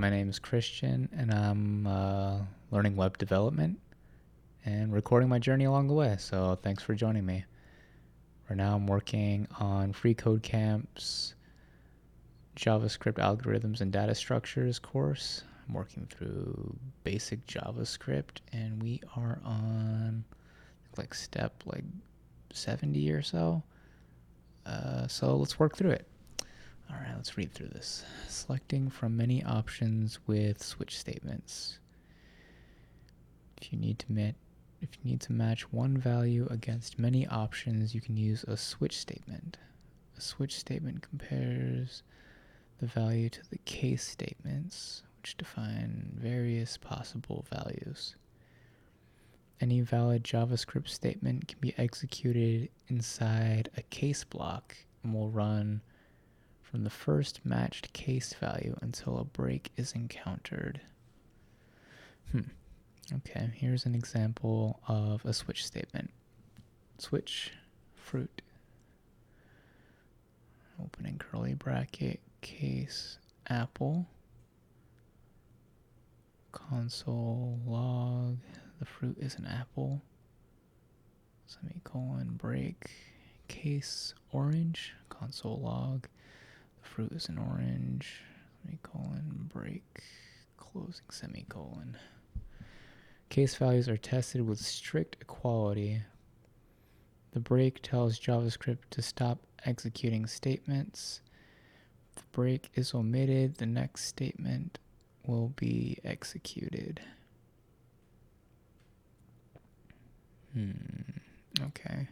My name is Christian, and I'm learning web development and recording my journey along the way. So thanks for joining me. Right now I'm working on freeCodeCamp's JavaScript Algorithms and Data Structures course. I'm working through basic JavaScript, and we are on step 70 or so. So let's work through it. All right, let's read through this. Selecting from many options with switch statements. If you need to match one value against many options, you can use a switch statement. A switch statement compares the value to the case statements, which define various possible values. Any valid JavaScript statement can be executed inside a case block and will run from the first matched case value until a break is encountered. Okay, here's an example of a switch statement. Switch fruit. Opening curly bracket, case apple. Console log, the fruit is an apple. Semicolon break, case orange. Console log, the fruit is an orange. Semicolon break, closing semicolon. Case values are tested with strict equality. The break tells JavaScript to stop executing statements. If the break is omitted, the next statement will be executed. Okay.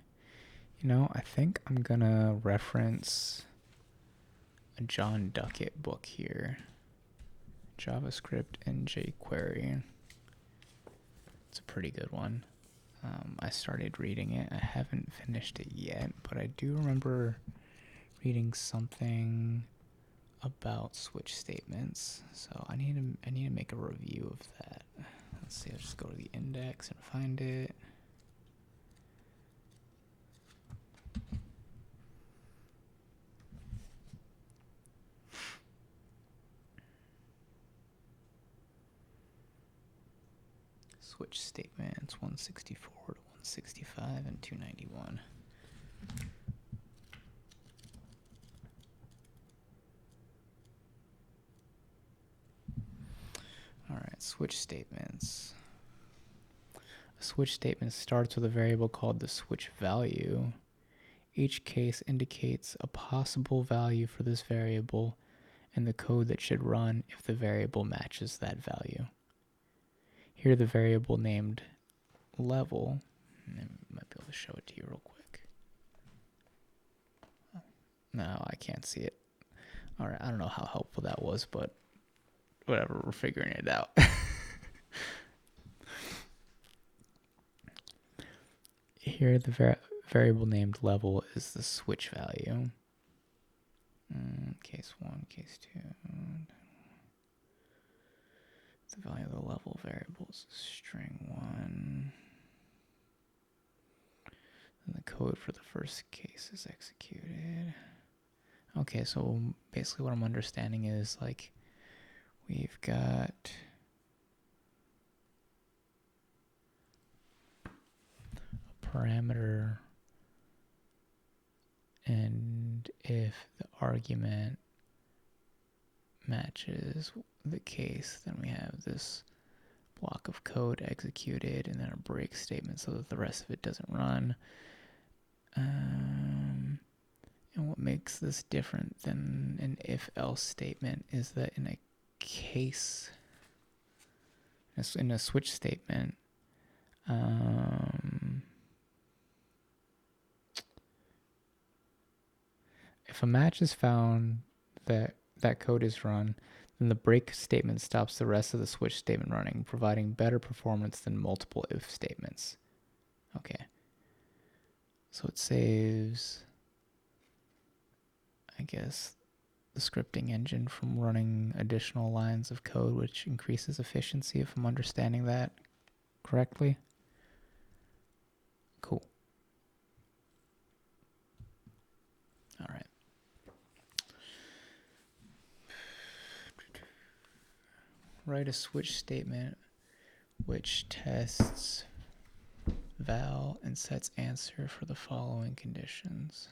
I think I'm gonna reference a John Duckett book here. JavaScript and jQuery. It's a pretty good one. I started reading it. I haven't finished it yet, but I do remember reading something about switch statements. So I need to make a review of that. Let's see. I'll just go to the index and find it. Switch statements 164 to 165 and 291. All right, switch statements. A switch statement starts with a variable called the switch value. Each case indicates a possible value for this variable and the code that should run if the variable matches that value. Here the variable named level, I might be able to show it to you real quick. No, I can't see it. All right, I don't know how helpful that was, but whatever, we're figuring it out. Here the variable named level is the switch value. Case 1, case 2. The value of the level variables is string 1. And the code for the first case is executed. Okay, so basically what I'm understanding is we've got a parameter, and if the argument matches the case, then we have this block of code executed and then a break statement so that the rest of it doesn't run. And what makes this different than an if-else statement is that in a case, in a switch statement, if a match is found that code is run, then the break statement stops the rest of the switch statement running, providing better performance than multiple if statements. Okay. So it saves, I guess, the scripting engine from running additional lines of code, which increases efficiency, if I'm understanding that correctly. Cool. All right. write a switch statement which tests val and sets answer for the following conditions.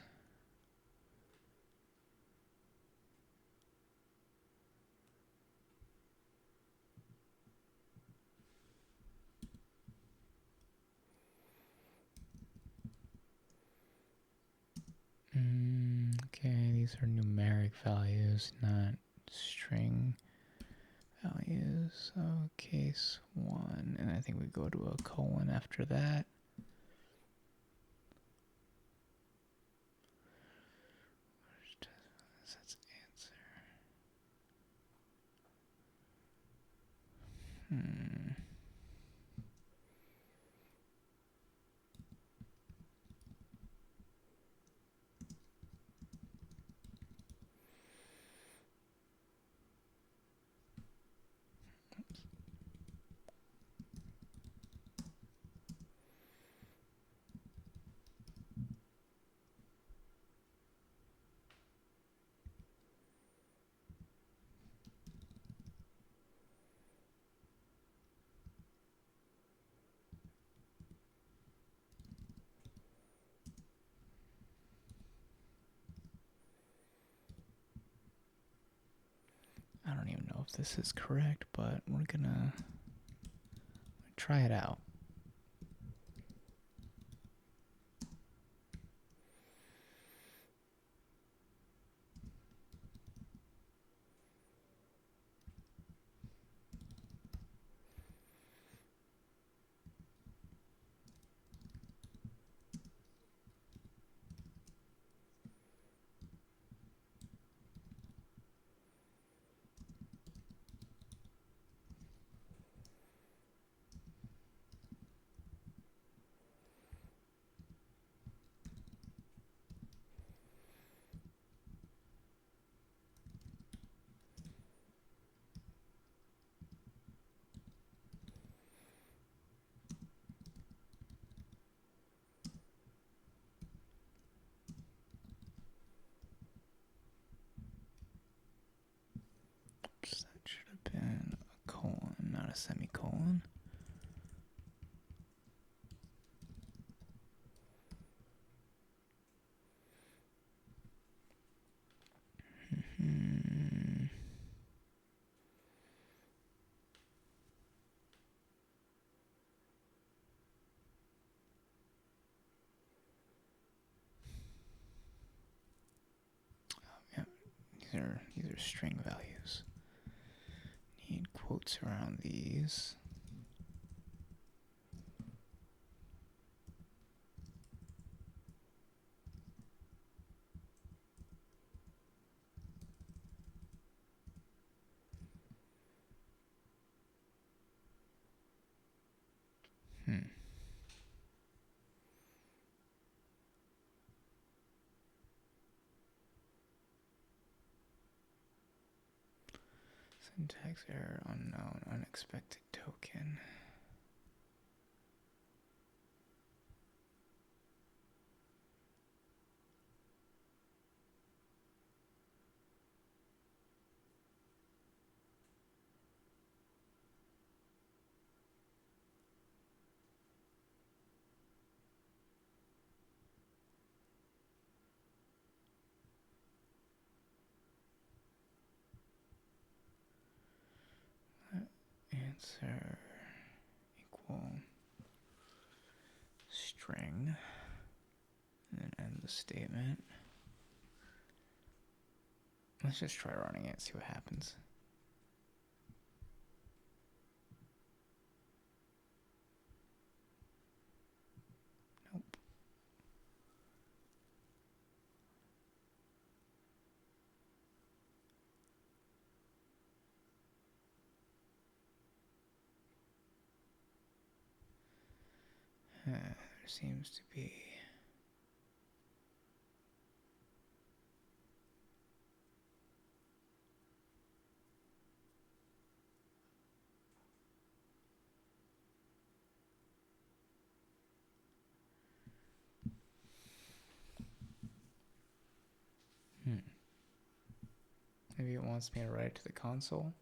Okay, these are numeric values, not string values. So case 1, and I think we go to a colon after that. That's answer. I don't even know if this is correct, but we're gonna try it out. Oops, that should have been a colon, not a semicolon. These are string values. Need quotes around these. Syntax error unknown, unexpected token. Answer equal string, and then end the statement. Let's just try running it, see what happens. Nope. There seems to be maybe it wants me to write it to the console.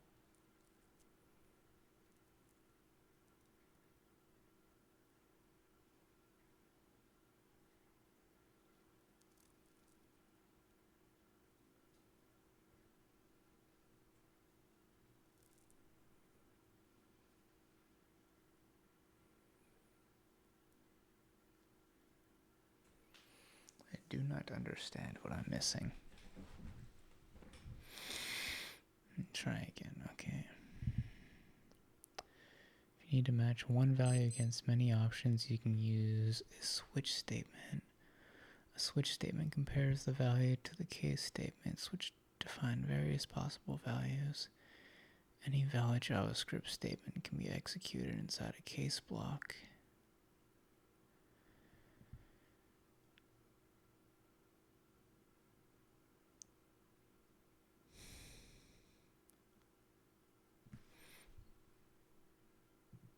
do not understand what I'm missing. Try again. Okay. If you need to match one value against many options, you can use a switch statement. A switch statement compares the value to the case statements, which define various possible values. Any valid JavaScript statement can be executed inside a case block.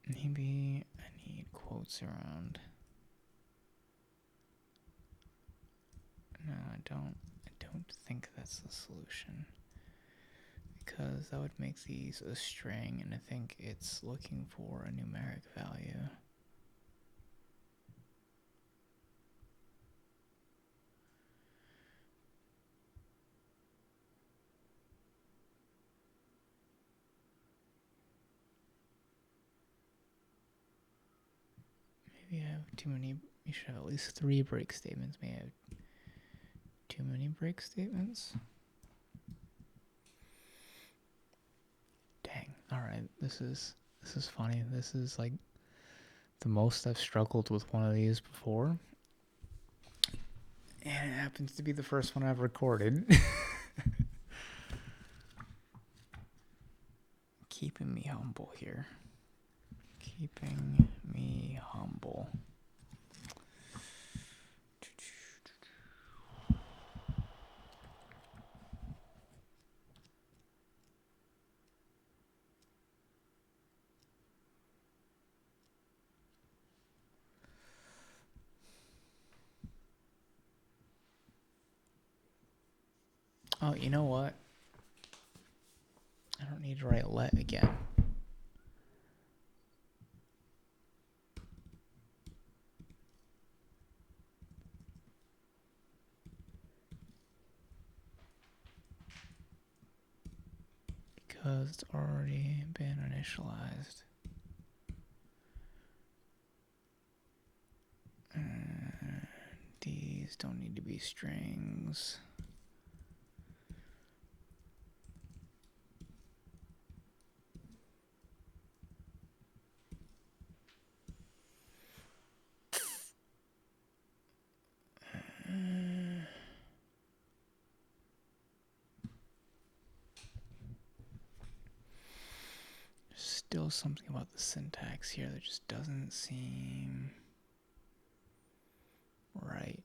Maybe I need quotes around. No, I don't think that's the solution, because that would make these a string, and I think it's looking for a numeric value. Maybe I have too many. You should have at least 3 break statements. Maybe I have too many break statements. Dang. Alright, this is funny. This is like the most I've struggled with one of these before. And it happens to be the first one I've recorded. Keeping me humble here. Keeping me humble. Oh, you know what? I don't need to write let again. Because it's already been initialized. And these don't need to be strings. Still something about the syntax here that just doesn't seem right.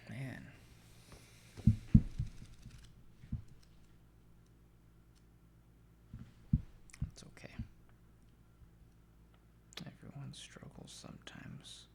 Man. It's okay. Everyone struggles sometimes.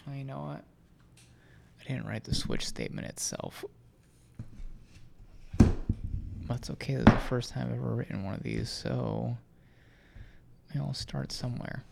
Well, you know what? I didn't write the switch statement itself. That's okay. This is the first time I've ever written one of these, so I'll start somewhere.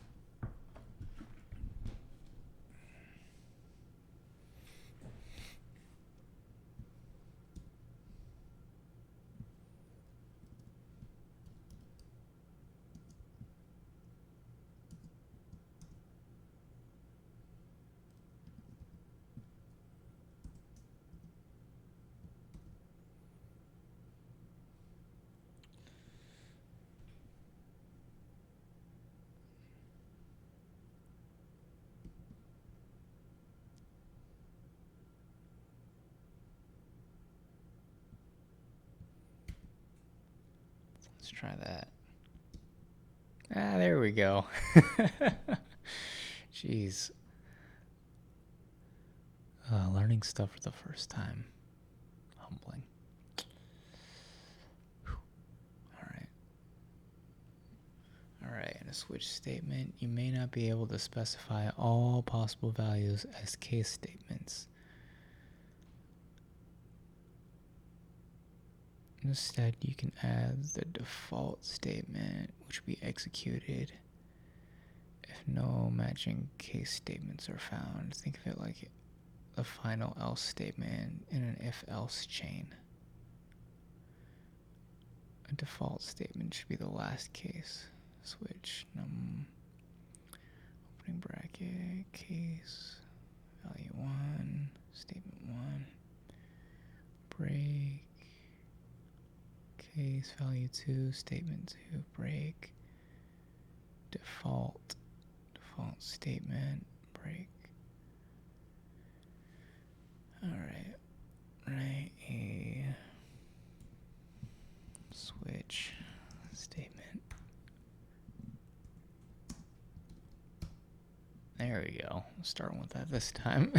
Let's try that. Ah, there we go. Jeez. Learning stuff for the first time. Humbling. Alright, in a switch statement, you may not be able to specify all possible values as case statements. Instead, you can add the default statement, which will be executed if no matching case statements are found. Think of it like the final else statement in an if-else chain. A default statement should be the last case. Switch opening bracket, case, value 1, statement 1, break, case, value 2, statement 2, break, default statement, break. Alright, write a switch statement. There we go. Starting with that this time.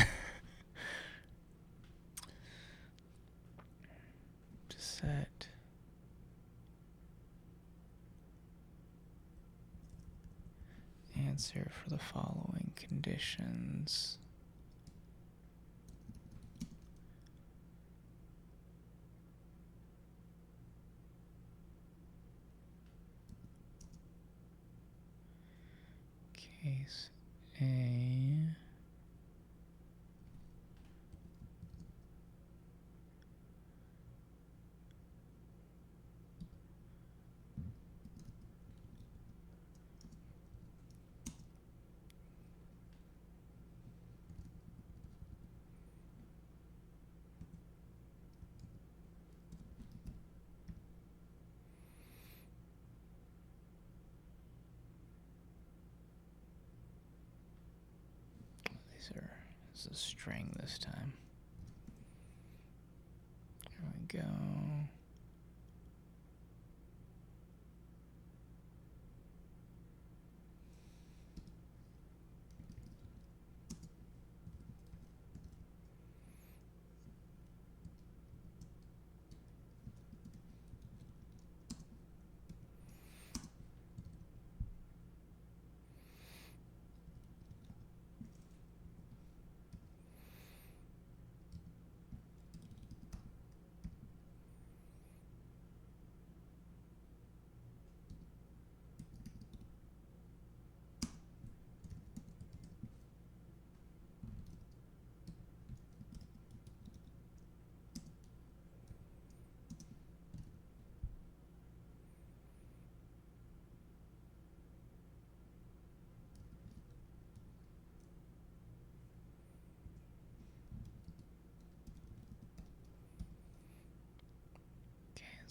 Just set answer for the following conditions. Case A. This is a string this time. There we go.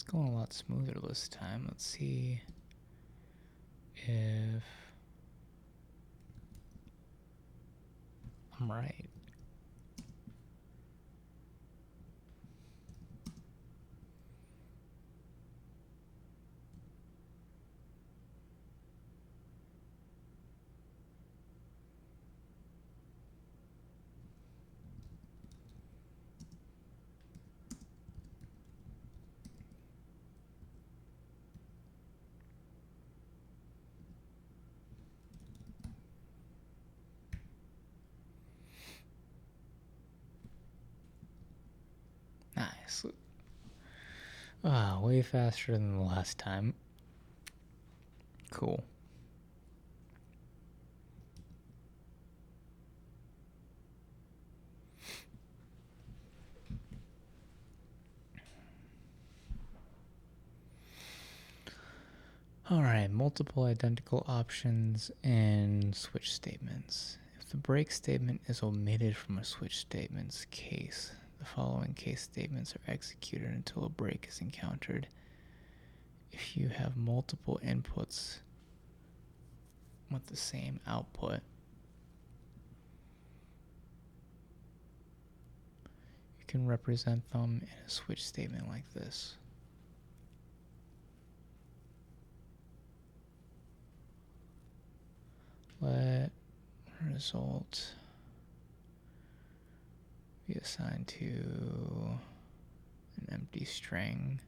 It's going a lot smoother this time. Let's see if I'm right. Nice. Way faster than the last time. Cool. Alright, multiple identical options in switch statements. If the break statement is omitted from a switch statement's case, the following case statements are executed until a break is encountered. If you have multiple inputs with the same output, you can represent them in a switch statement like this. result be assigned to an empty string.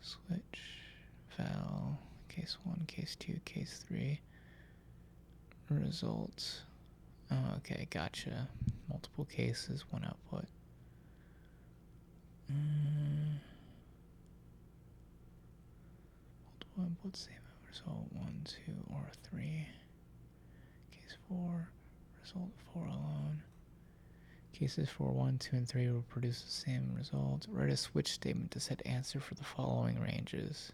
Switch val case 1, case 2, case 3 result. Oh, okay, gotcha. Multiple cases, one output. Multiple inputs, same result, 1, 2, or 3. Case 4, result 4 alone. Cases 4, 1, 2, and 3 will produce the same result. Write a switch statement to set answer for the following ranges.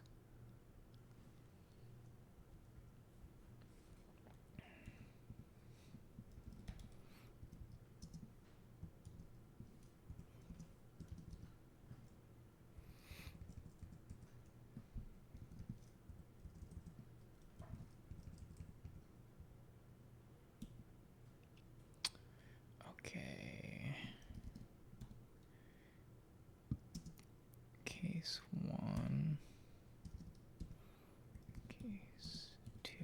Okay. Case 1. Case 2.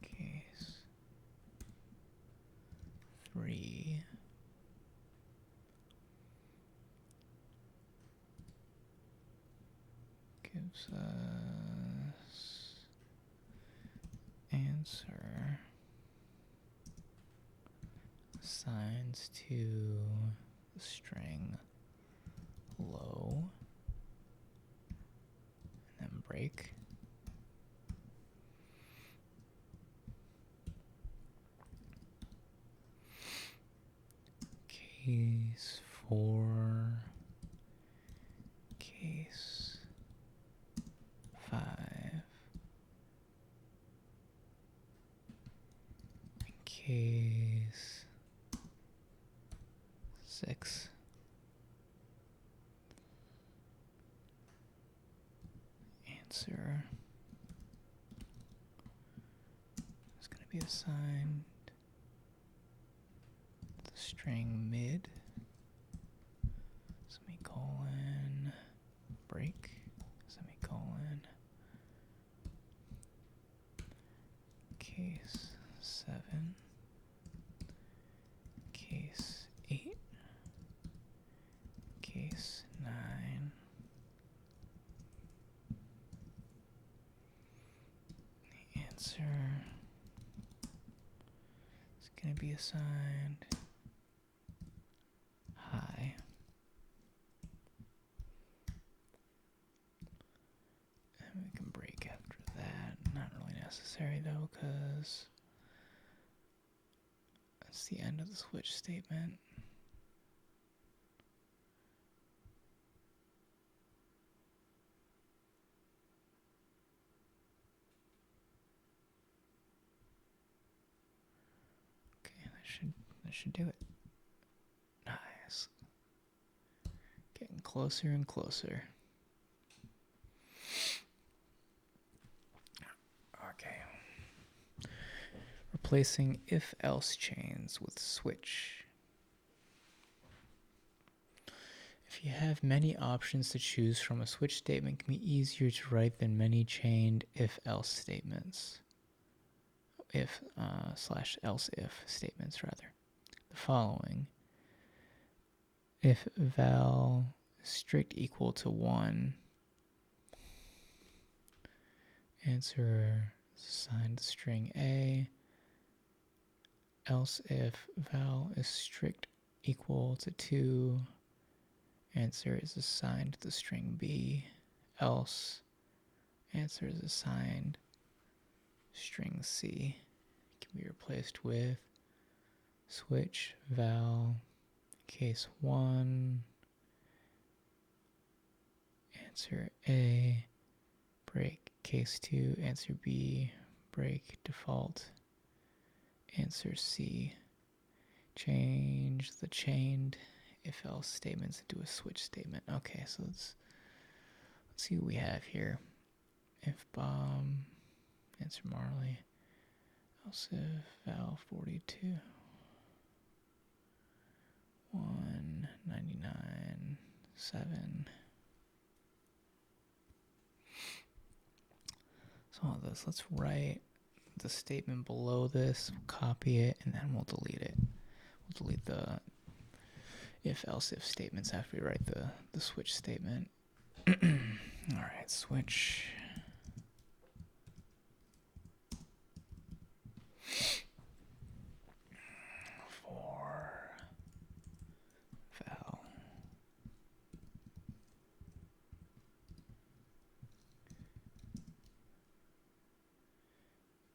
Case 3. Gives us answer assigns to the string low, and then break. Case 4, case 5, case 6. Answer is going to be assigned the string mid, semicolon, break, semicolon, case 7, case 8, case 9, the answer is going to be assigned high. And we can break after that. Not really necessary though, because that's the end of the switch statement. Okay, that should do it. Nice. Getting closer and closer. Okay. Replacing if-else chains with switch. If you have many options to choose from, a switch statement can be easier to write than many chained if-else statements. If/else-if statements, rather. The following. If val is strict equal to 1, answer is assigned to string A. Else if val is strict equal to 2, answer is assigned to the string B. Else, answer is assigned string C. It can be replaced with switch val case 1, answer A, break case 2, answer B, break default, answer C. Change the chained if-else statements into a switch statement. Okay, so let's see what we have here. If bomb, answer Marley, else if val 42, 199, 7. all this. Let's write the statement below this, copy it, and then we'll delete it. We'll delete the if-else-if statements after we write the switch statement. All right, switch. For val.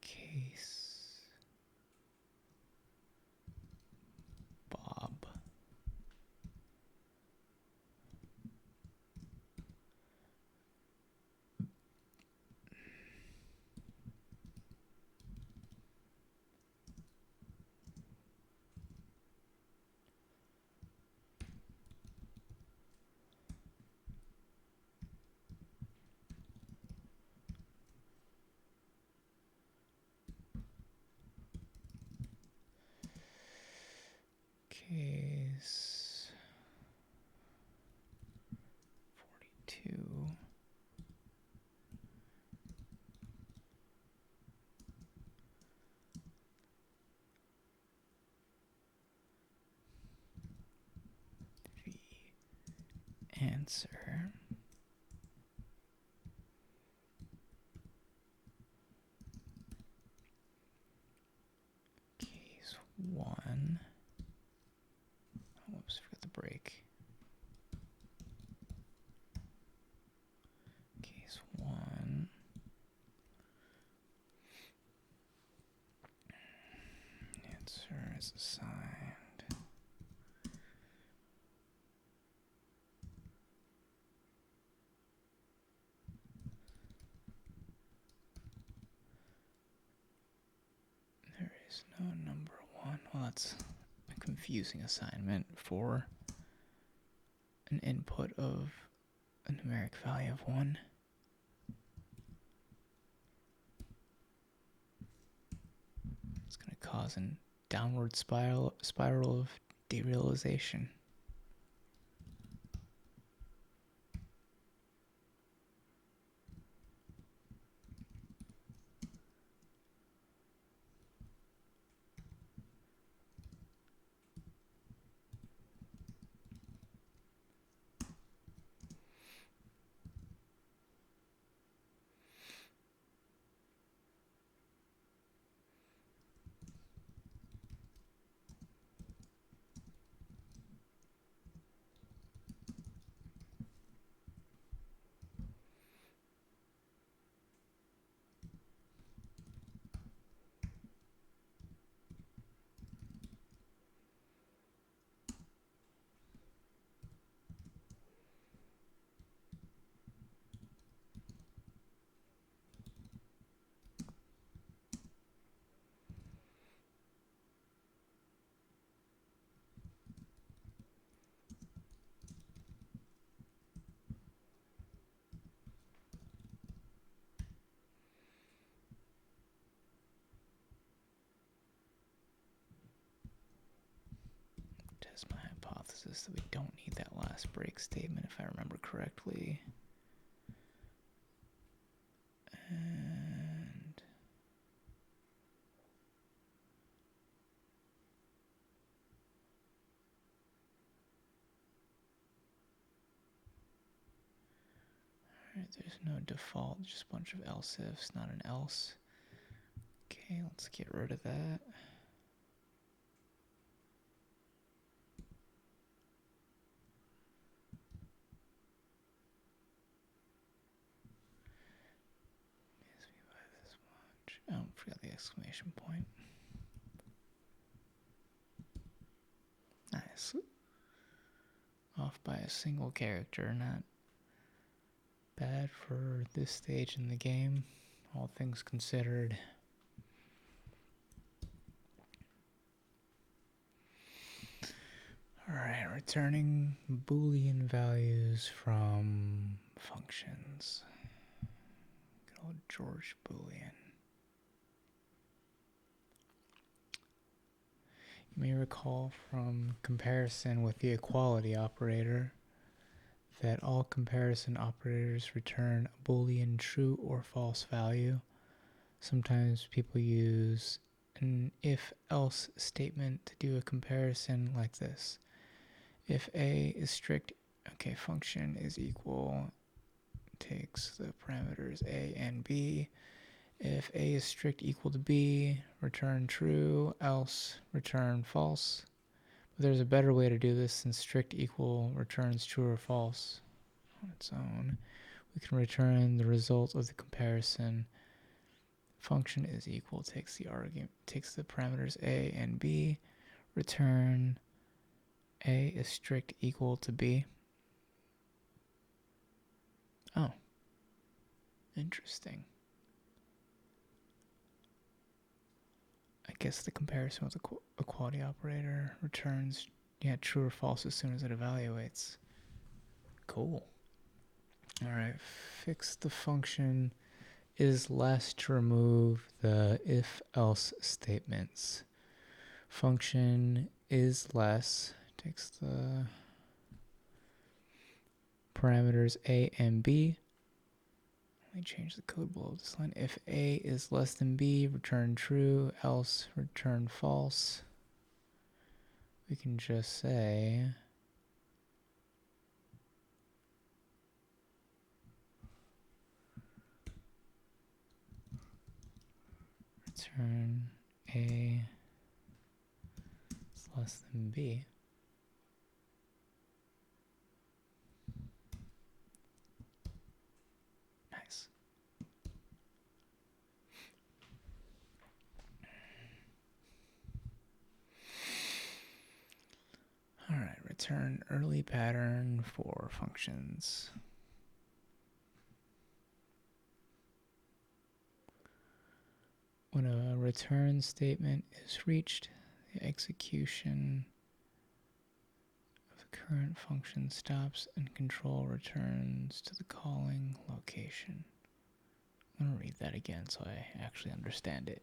Case. Bob. Case 42. The answer case 1. Whoops, forgot the break. Case 1. Answer is assigned. There is no number 1. Well, that's a confusing assignment for an input of a numeric value of 1. It's going to cause a downward spiral of derealization. Test my hypothesis that we don't need that last break statement, if I remember correctly. And alright, there's no default, just a bunch of else ifs, not an else. Okay, let's get rid of that. Oh, forgot the exclamation point. Nice. Off by a single character, not bad for this stage in the game, all things considered. Alright, returning Boolean values from functions. Good old George Boolean. You may recall from comparison with the equality operator that all comparison operators return a Boolean true or false value. Sometimes people use an if-else statement to do a comparison like this. If A is strict, okay, function is equal, takes the parameters A and B. If A is strict equal to B, return true, else return false. But there's a better way to do this, since strict equal returns true or false on its own. We can return the result of the comparison. Function is equal, takes the parameters A and B, return A is strict equal to B. Oh, interesting. I guess the comparison with the equality operator returns, true or false as soon as it evaluates. Cool. All right, fix the function is less to remove the if-else statements. Function is less takes the parameters A and B. Let me change the code below this line. If A is less than B, return true, else return false. We can just say return A is less than B. Nice. All right, return early pattern for functions. When a return statement is reached, the execution of the current function stops and control returns to the calling location. I'm going to read that again so I actually understand it.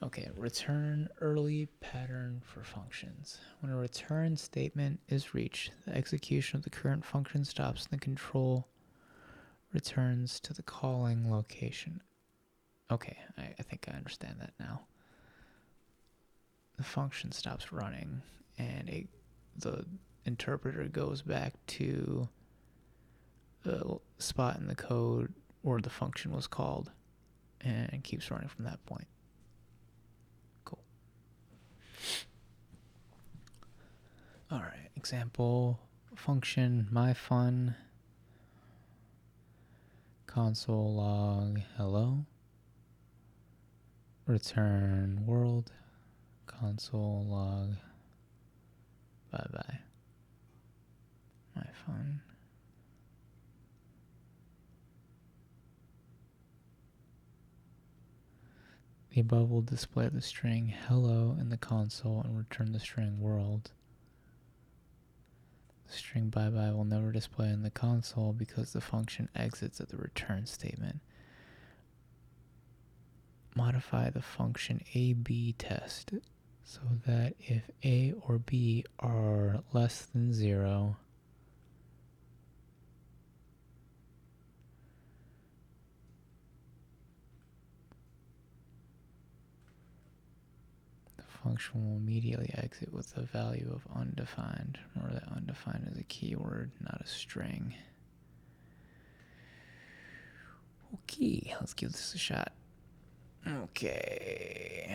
Okay, return early pattern for functions. When a return statement is reached, the execution of the current function stops and the control returns to the calling location. Okay, I think I understand that now. The function stops running and the interpreter goes back to the spot in the code where the function was called and keeps running from that point. Cool. All right, example function myFun console log hello, return world console log bye bye. myFun. The above will display the string hello in the console and return the string world. The string bye bye will never display in the console because the function exits at the return statement. Modify the function A/B test so that if A or B are less than 0, the function will immediately exit with a value of undefined. Remember that undefined is a keyword, not a string. Okay, let's give this a shot. Okay.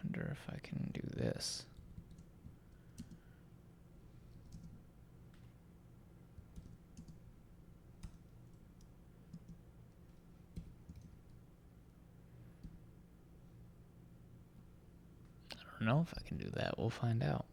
Wonder if I can do this. I don't know if I can do that. We'll find out.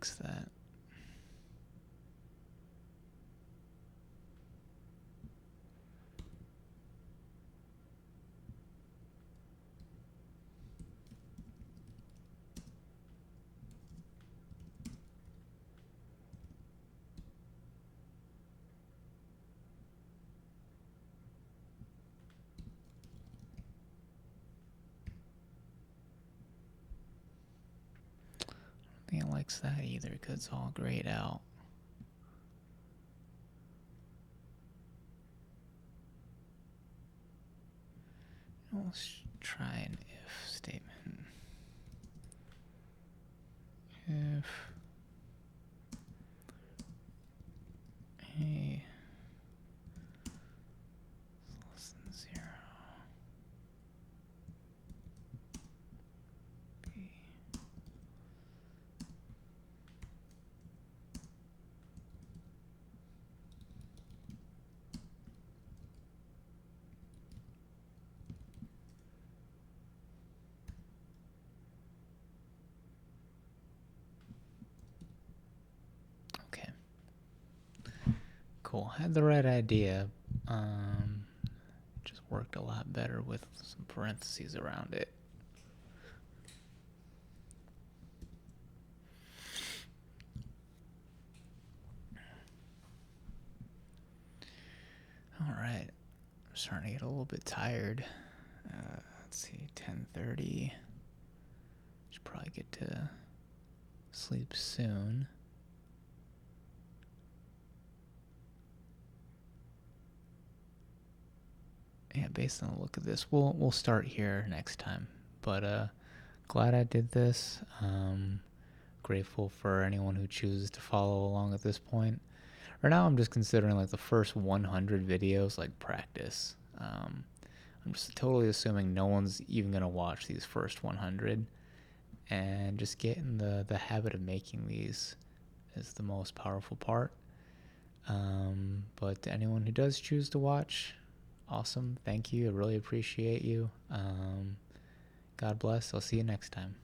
likes that. I don't think it likes that either because it's all grayed out. Let's try an if statement. If A is less than 0, B. Okay. Cool. Had the right idea. Just worked a lot better with some parentheses around it. All right. I'm starting to get a little bit tired. Let's see, 10:30. Should probably get to sleep soon. Yeah, based on the look of this, we'll start here next time. But glad I did this. Grateful for anyone who chooses to follow along at this point. Right now, I'm just considering like the first 100 videos like practice. I'm just totally assuming no one's even gonna watch these first 100, and just get in the habit of making these is the most powerful part. But to anyone who does choose to watch, awesome. Thank you. I really appreciate you. God bless. I'll see you next time.